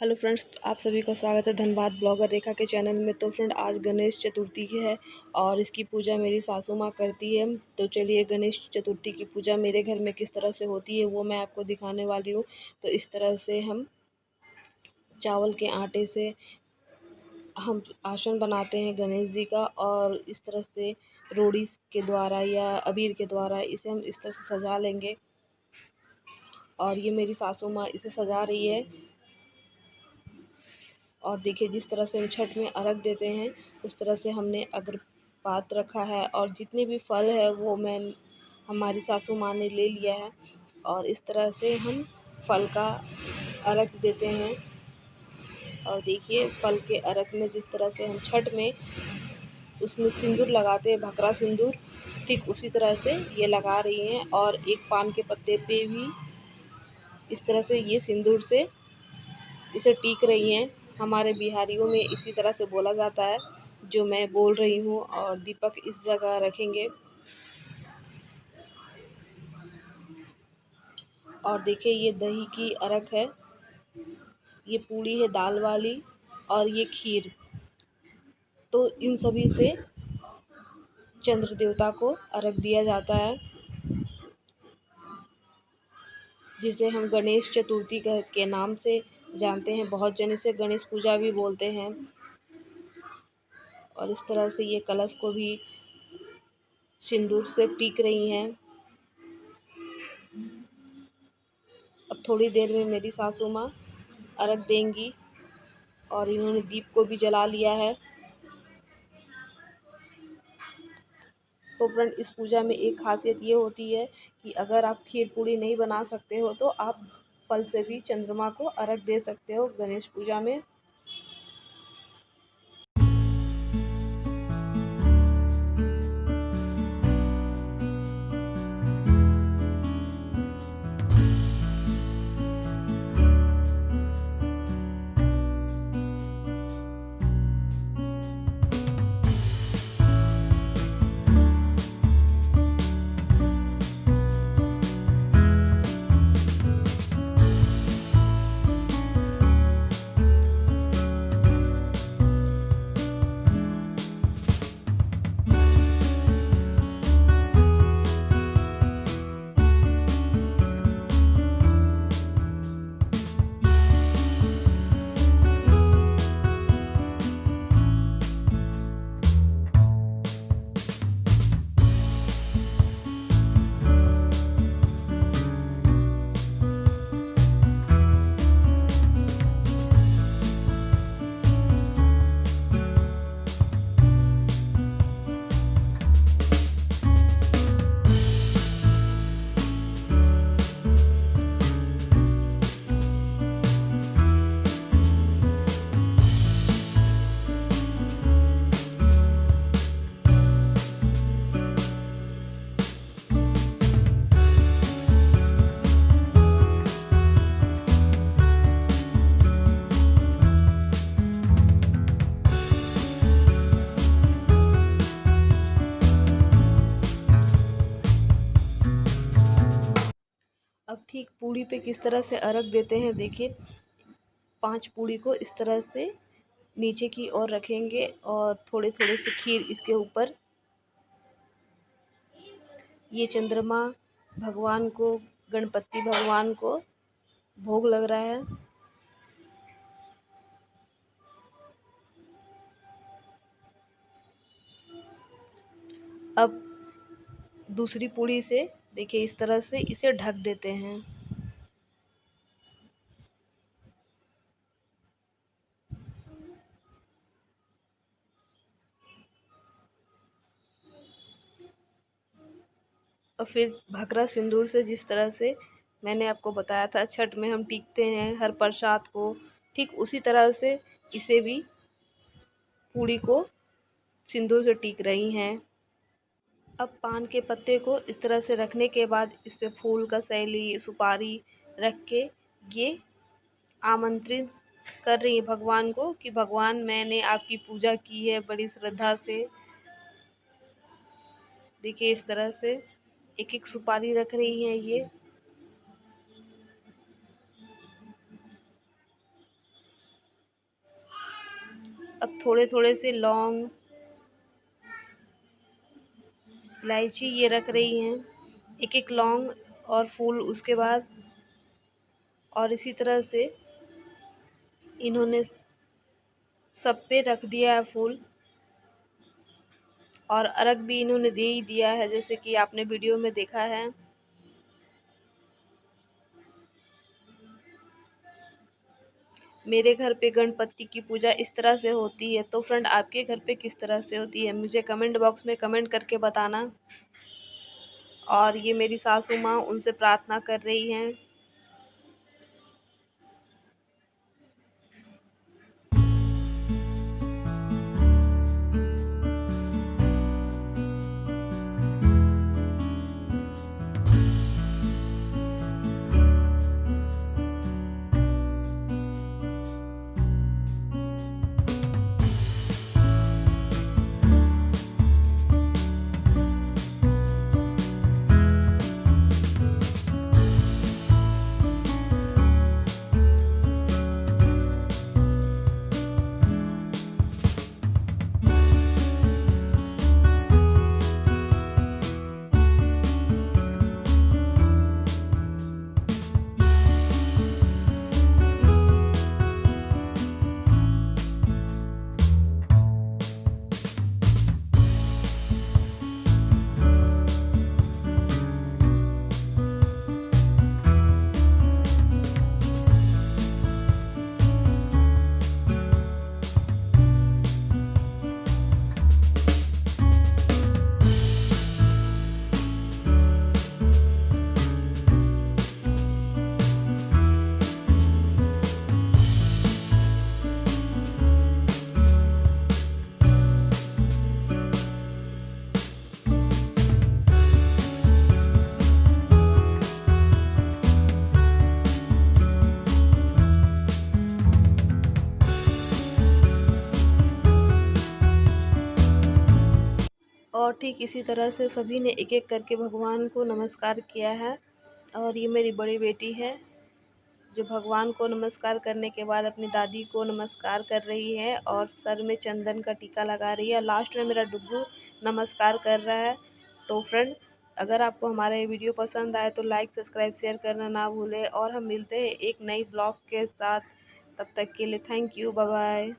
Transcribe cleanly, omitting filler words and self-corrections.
Hello friends, आप सभी का स्वागत है धनबाद ब्लॉगर रेखा के चैनल में। तो फ्रेंड, आज गणेश चतुर्थी है और इसकी पूजा मेरी सासू माँ करती है। तो चलिए, गणेश चतुर्थी की पूजा मेरे घर में किस तरह से होती है वो मैं आपको दिखाने वाली हूँ। तो इस तरह से हम चावल के आटे से हम आसन बनाते हैं गणेश जी का, और इस तरह से रोड़ी के द्वारा या अबीर के द्वारा इसे हम इस तरह से सजा लेंगे। और ये मेरी सासू माँ इसे सजा रही है। और देखिए, जिस तरह से हम छठ में अर्घ देते हैं उस तरह से हमने अग्रपात रखा है, और जितने भी फल है वो हमारी सासू माँ ने ले लिया है। और इस तरह से हम फल का अर्घ देते हैं। और देखिए, फल के अर्घ में जिस तरह से हम छठ में उसमें सिंदूर लगाते हैं, भकरा सिंदूर, ठीक उसी तरह से ये लगा रही हैं। और एक पान के पत्ते पे भी इस तरह से ये सिंदूर से इसे टीक रही हैं। हमारे बिहारियों में इसी तरह से बोला जाता है जो मैं बोल रही हूँ। और दीपक इस जगह रखेंगे। और देखिए, ये दही की अर्घ है, ये पूड़ी है दाल वाली, और ये खीर। तो इन सभी से चंद्र देवता को अर्घ दिया जाता है, जिसे हम गणेश चतुर्थी के नाम से जानते हैं। बहुत जन इसे गणेश पूजा भी बोलते हैं। और इस तरह से ये कलश को भी सिंदूर से टीक रही हैं। अब थोड़ी देर में मेरी सासू माँ अर्घ देंगी, और इन्होंने दीप को भी जला लिया है। तो फ्रेंड, इस पूजा में एक खासियत ये होती है कि अगर आप खीर पूड़ी नहीं बना सकते हो तो आप फल से भी चंद्रमा को अर्घ दे सकते हो गणेश पूजा में। अब ठीक पूड़ी पे किस तरह से अर्घ देते हैं, देखिए। 5 पूड़ी को इस तरह से नीचे की ओर रखेंगे, और थोड़े थोड़े से खीर इसके ऊपर। ये चंद्रमा भगवान को, गणपति भगवान को भोग लग रहा है। अब दूसरी पूड़ी से देखिए इस तरह से इसे ढक देते हैं। और फिर भकरा सिंदूर से, जिस तरह से मैंने आपको बताया था छठ में हम टीकते हैं हर प्रसाद को, ठीक उसी तरह से इसे भी पूड़ी को सिंदूर से टीक रही हैं। अब पान के पत्ते को इस तरह से रखने के बाद इस पे फूल का सैली, सुपारी रख के ये आमंत्रित कर रही है भगवान को कि भगवान, मैंने आपकी पूजा की है बड़ी श्रद्धा से। देखिए, इस तरह से एक एक सुपारी रख रही हैं ये। अब थोड़े थोड़े से लौंग, इलायची ये रख रही हैं, एक एक लौंग और फूल उसके बाद। और इसी तरह से इन्होंने सब पे रख दिया है फूल, और अर्घ भी इन्होंने दे ही दिया है, जैसे कि आपने वीडियो में देखा है। मेरे घर पे गणपति की पूजा इस तरह से होती है। तो फ्रेंड, आपके घर पे किस तरह से होती है मुझे कमेंट बॉक्स में कमेंट करके बताना। और ये मेरी सासू माँ उनसे प्रार्थना कर रही हैं। और ठीक इसी तरह से सभी ने एक एक करके भगवान को नमस्कार किया है। और ये मेरी बड़ी बेटी है जो भगवान को नमस्कार करने के बाद अपनी दादी को नमस्कार कर रही है और सर में चंदन का टीका लगा रही है। लास्ट में मेरा डुग्गू नमस्कार कर रहा है। तो फ्रेंड, अगर आपको हमारा ये वीडियो पसंद आए तो लाइक, सब्सक्राइब, शेयर करना ना भूलें। और हम मिलते हैं एक नई ब्लॉग के साथ। तब तक के लिए थैंक यू, बाय बाय।